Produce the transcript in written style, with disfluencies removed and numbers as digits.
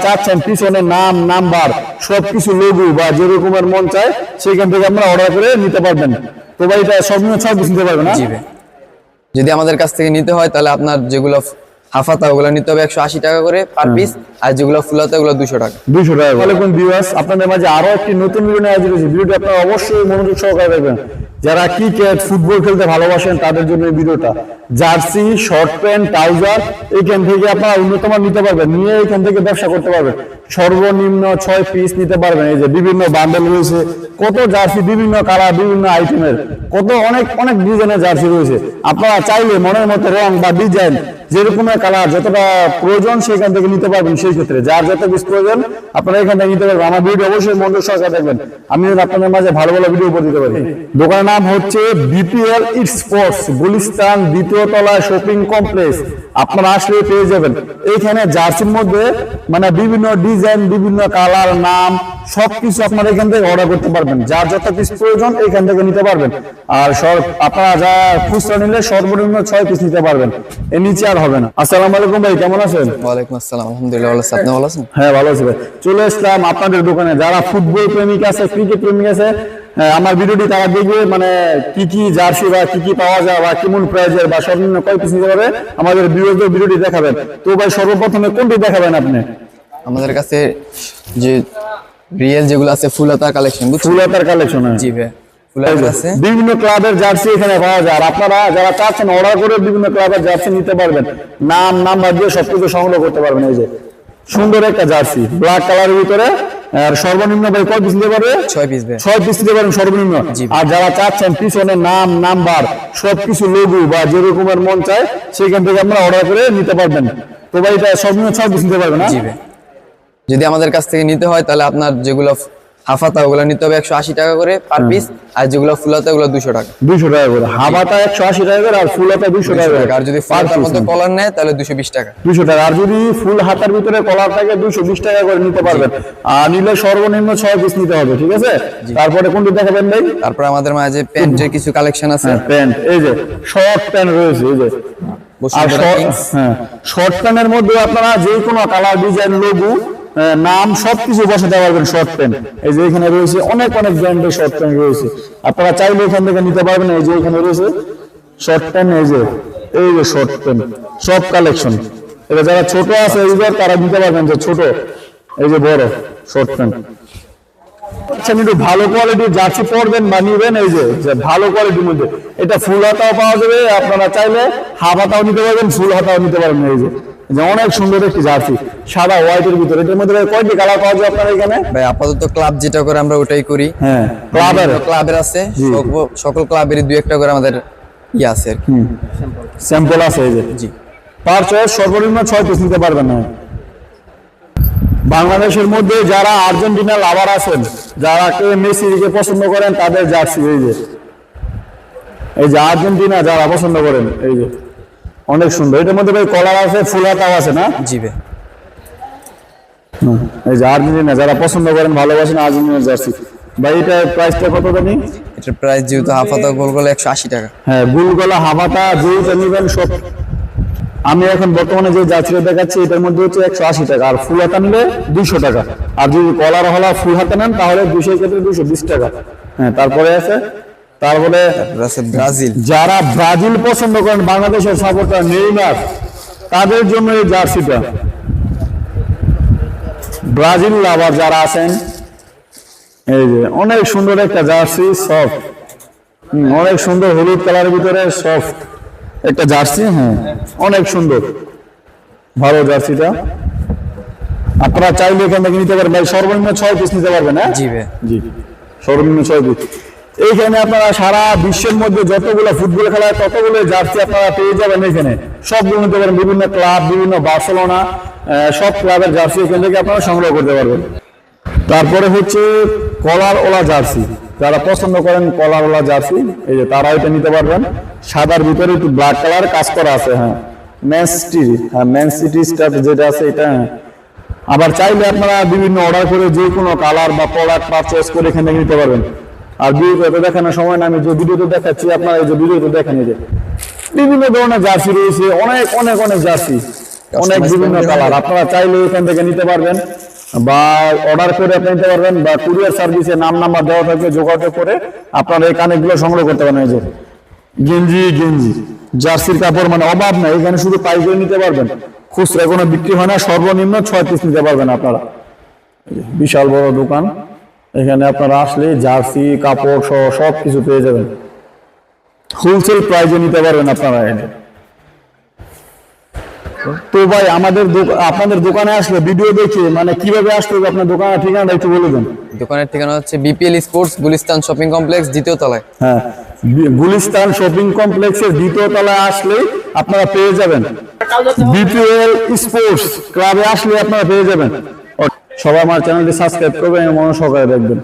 চাচ্ছেন পিছনে নাম নাম্বার সবকিছু লোগো বা যে রকমের মন চায় সেখান থেকে আপনারা অর্ডার করে নিতে পারবেন। তো ভাই এটা সবগুলো 6 পিস নিতে পারবেন না? জি ভাই, যদি আমাদের কাছ থেকে নিতে হয় তাহলে আপনার যেগুলো হাফাতা ওগুলো নিতে হবে 180 টাকা করে পার পিস, আর যেগুলো ফুলাতা ওগুলো 200 টাকা। 200 টাকা। ওয়ালাইকুম ভিউয়ার্স, আপনাদের মাঝে আরো একটি নতুন ভিডিও নিয়ে হাজির হয়েছি। ভিডিওটি আপনারা অবশ্যই মনোযোগ সহকারে দেখবেন। যারা ক্রিকেট ফুটবল খেলতে ভালোবাসেন তাদের জন্য এই ভিডিওটা। জার্সি, শর্ট প্যান্ট, ট্রাউজার এখান থেকে আপনারা উন্নতম নিতে পারবেন, নিয়ে এখান থেকে ব্যবসা করতে পারবেন। সর্বনিম্ন 6 পিস নিতে পারবেন। এই যে বিভিন্ন বান্ডেল রয়েছে, কত জার্সি, বিভিন্ন কালার, বিভিন্ন আইটেমের, কত অনেক অনেক ডিজাইনের জার্সি রয়েছে। আপনারা চাইলে মনের মতো রং বা ডিজাইন যেরকমের কালার যতটা প্রয়োজন সেখান থেকে নিতে পারবেন। সেই ক্ষেত্রে যার যত পিস প্রয়োজন আপনারা এখান থেকে নিতে পারবেন। আমার ভিডিও অবশ্যই মনোযোগ সহকারে দেখবেন, আমি আপনাদের মাঝে ভালো ভালো ভিডিও করে দিতে পারি। দোকানের নাম হচ্ছে বিপিএল স্পোর্টস, গুলিস্তান 2য় তলায় শপিং কমপ্লেক্স। আপনারা আসলে পেয়ে যাবেন। এইখানে জার্সির মধ্যে মানে বিভিন্ন ডিজাইন, বিভিন্ন কালার, নাম সবকিছু আপনারা এখান থেকে অর্ডার করতে পারবেন। যার যত পিস প্রয়োজন এখান থেকে নিতে পারবেন। আর আপনারা যা খুচরা নিলে সর্বনিম্ন 6 পিস নিতে পারবেন, এর নিচে আর হবে না। আসসালামু আলাইকুম ভাই, কেমন আছেন? ওয়ালাইকুম আসসালাম, আলহামদুলিল্লাহ ভালো আছি, আপনি ভালো আছেন? হ্যাঁ ভালো আছি ভাই। চলে আসলাম আপনাদের দোকানে। যারা ফুটবল প্রেমিক আছে, ক্রিকেট প্রেমিক আছে, আমার ভিডিওটি তারা দেখবে, মানে কি কি জার্সি বা কি কি পাওয়া যায় বা কেমন প্রাইজের বা সর্বনিম্ন কয় পিস নিতে পারবে আমাদের ভিডিওটি দেখাবেন। তো ভাই সর্বপ্রথমে কোনটি দেখাবেন আপনি? আমাদের কাছে যে রিয়েল যেগুলো আছে ফুলাতার কালেকশন, ফুলাতার কালেকশন। জি ভাই, ফুলাতার আছে বিভিন্ন ক্লাবের জার্সি এখানে পাওয়া যায়। আর আপনারা যারা চাচ্ছেন অর্ডার করে বিভিন্ন ক্লাবের জার্সি নিতে পারবেন, নাম নাম্বার দিয়ে সবকিছু সংগ্রহ করতে পারবেন। এই যে সুন্দর একটা জার্সি ব্ল্যাক কালারের ভিতরে, আর সর্বনিম্ন ভাই কয় পিস নিতে পারবে? 6 পিস ভাই। 6 পিস নিতে পারেন সর্বনিম্ন। আর যারা চাচ্ছেন পিছনে নাম নাম্বার সবকিছু লোগো বা যে রকমের মন চায় সেখান থেকে আপনারা অর্ডার করে নিতে পারবেন। তো ভাই এটা সর্বনিম্ন 6 পিস নিতে পারবেন না? জি ভাই, যদি আমাদের কাছ থেকে নিতে হয় তাহলে আপনার যেগুলো হাফাতা ওগুলো নিতে হবে 180 টাকা করে পার পিস, আর যেগুলো ফুলাতা ওগুলো 200 টাকা। 200 টাকা করে। হাফাতা 180 টাকা করে আর ফুলাতা 200 টাকা করে। আর যদি ফুলাতার মধ্যে কলার নেয় তাহলে 220 টাকা। 200 টাকা। আর যদি ফুল হাতার ভিতরে কলার থাকে 220 টাকা করে নিতে পারবেন। আর নিলে সর্বনিম্ন 6 পিস নিতে হবে, ঠিক আছে? তারপরে কোনটি দেখাবেন ভাই? তারপর আমাদের মাঝে প্যান্টের কিছু কালেকশন আছে। প্যান্ট, এই যে শর্ট প্যান্ট রয়েছে, এই যে শর্ট প্যান্টের মধ্যে আপনারা যে কোনো কালার, ডিজাইন, লোগো, নাম সবকিছু বসাতে পারবেন। শর্ট প্যান্ট এই যে এখানে রয়েছে, অনেক অনেক ব্র্যান্ডের শর্ট প্যান্ট রয়েছে, আপনারা চাইলে এখান থেকে নিতে পারবেন। এই যে এখানে রয়েছে শর্ট প্যান্ট, এই যে শর্ট প্যান্ট সব কালেকশন। এটা যারা ছোট আছে এইবার তারা নিতে পারবেন, যে ছোট, এই যে বড় শর্ট প্যান্ট। আচ্ছা, একটু ভালো কোয়ালিটির জার্সি পরবেন বা নিবেন, এই যে ভালো কোয়ালিটির মধ্যে এটা ফুল হাতাও পাওয়া যাবে। আপনারা চাইলে হাফ হাতাও নিতে পারবেন, ফুল হাতাও নিতে পারবেন। এই যে অনেক সুন্দর একটি জার্সি, সাদা হোয়াইটের ভিতরে। এটার মধ্যে কয়টি কালার পাওয়া যায় আপনার এখানে? ভাই আপাতত ক্লাব যেটা করে আমরা ওটাই করি। হ্যাঁ, ক্লাবের আছে, সকল ক্লাবেরই 2-1টা করে আমাদের আছে আর কি, স্যাম্পল আছে। এই যে জি, পার চয়েস সর্বনিম্ন 6 পিস নিতে পারবেন না। বাংলাদেশের মধ্যে যারা আর্জেন্টিনা লাভার আছেন, যারা মেসিকে পছন্দ করেন তাদের জার্সি। এই যে আর্জেন্টিনা যারা পছন্দ করেন, এই যে অনেক সুন্দর। এটার মধ্যে ভাই কলার আছে, ফুল হাতাও আছে না? জি ভাই। এই যে আর্জেন্টিনা যারা পছন্দ করেন, ভালোবাসেন আর্জেন্টিনা জার্সি। ভাই এটা প্রাইসটা কত জানি? এটার প্রাইস যেহেতু হাফাতা গোলগোলা 180 টাকা। হ্যাঁ, গোলগোলা হাফাতা যেটা নেবেন সব। আমি এখন বর্তমানে যে জার্সিটা দেখাচ্ছি এটার মধ্যে হচ্ছে 180 টাকা, আর ফুল হাতা নিলে 200 টাকা। আর যদি কলার হলা ফুল হাতা নেন তাহলে 200 ক্ষেত্রে 220 টাকা। হ্যাঁ, তারপরে আছে ব্রাজিল। যারা ব্রাজিল পছন্দ করেন, বাংলাদেশের সাপোর্টার নেইমার, তাদের জন্য এই জার্সিটা। ব্রাজিল লাভার যারা আছেন, এই যে অনেক সুন্দর একটা জার্সি, সফট, অনেক সুন্দর হলুদ কালারের ভিতরে সফট একটা জার্সি। হ্যাঁ, অনেক সুন্দর ভালো জার্সিটা। আপনারা চাইলে এখান থেকে নিতে পারবেন। ভাই সর্বনিম্ন 6 পিস নিতে পারবেন? হ্যাঁ জি ভাই, জি, সর্বনিম্ন 6 পিস। এইখানে আপনারা সারা বিশ্বের মধ্যে যতগুলো ফুটবল খেলা হয় ততগুলো জার্সি আপনারা পেয়ে যাবেন। এখানে সবগুলো নিতে পারেন, বিভিন্ন ক্লাব, বিভিন্ন বার্সেলোনা, সব ক্লাবের জার্সি এখান থেকে আপনারা সংগ্রহ করতে পারবেন। তারপরে হচ্ছে কলার ওলা জার্সি, যারা পছন্দ করেন কলার ওলা জার্সি, এই যে তারা এটা নিতে পারবেন। সাদার ভিতরে একটু ব্ল্যাক কালার কাজ করা আছে। হ্যাঁ, ম্যান সিটি স্টার যেটা আছে এটা। আবার চাইলে আপনারা বিভিন্ন অর্ডার করে যে কোনো কালার বা প্রোডাক্ট পারচেজ করে এখান থেকে নিতে পারবেন। আর ভিডিওতে দেখানোর সময় না, আমি যে ভিডিওতে দেখাচ্ছি আপনারা এই যে ভিডিওতে দেখেন, এই যে বিভিন্ন ধরনের জার্সি রয়েছে, অনেক অনেক অনেক জার্সি। অনেক Customize বিভিন্ন করে কালার, নিতে আপনারা চাইলে এখান থেকে নিতে পারবেন বা অর্ডার করে আপনি নিতে পারবেন, বা কুরিয়ার সার্ভিসে নাম্বার দেওয়া থাকবে, যোগাযোগ করে আপনারা এই কানেক্টগুলো সংগ্রহ করতে পারেন। এই যে গেঞ্জি জার্সির কাপড় মানে অভাব নাই, এখানে শুধু পাইকারি নিতে পারবেন, খুচরা কোনো বিক্রি হয় না, সর্বনিম্ন 6 পিস নিতে পারবেন আপনারা। এই যে বিশাল বড় দোকান, এখানে আপনারা আসলে জার্সি কাপড় সহ সব কিছু পেয়ে যাবেন, হোলসেল প্রাইসে নিতে পারবেন আপনারা এখানে। তো ভাই আমাদের আপনাদের দোকানে আসলে ভিডিও দেখে মানে কিভাবে আসতে হবে, আপনার দোকানের ঠিকানাটা একটু বলে দেন। দোকানের ঠিকানা হচ্ছে BPL sports Gulistan shopping complex দ্বিতীয় তলায়। হ্যাঁ, গুলিস্তান শপিং কমপ্লেক্সের দ্বিতীয় তলায় আসলে আপনারা পেয়ে যাবেন, বিপিএল স্পোর্টস ক্লাবে আসলে আপনারা পেয়ে যাবেন। সবাই আমার চ্যানেলটি সাবস্ক্রাইব করবেন এবং মনোযোগ সহকারে দেখবেন।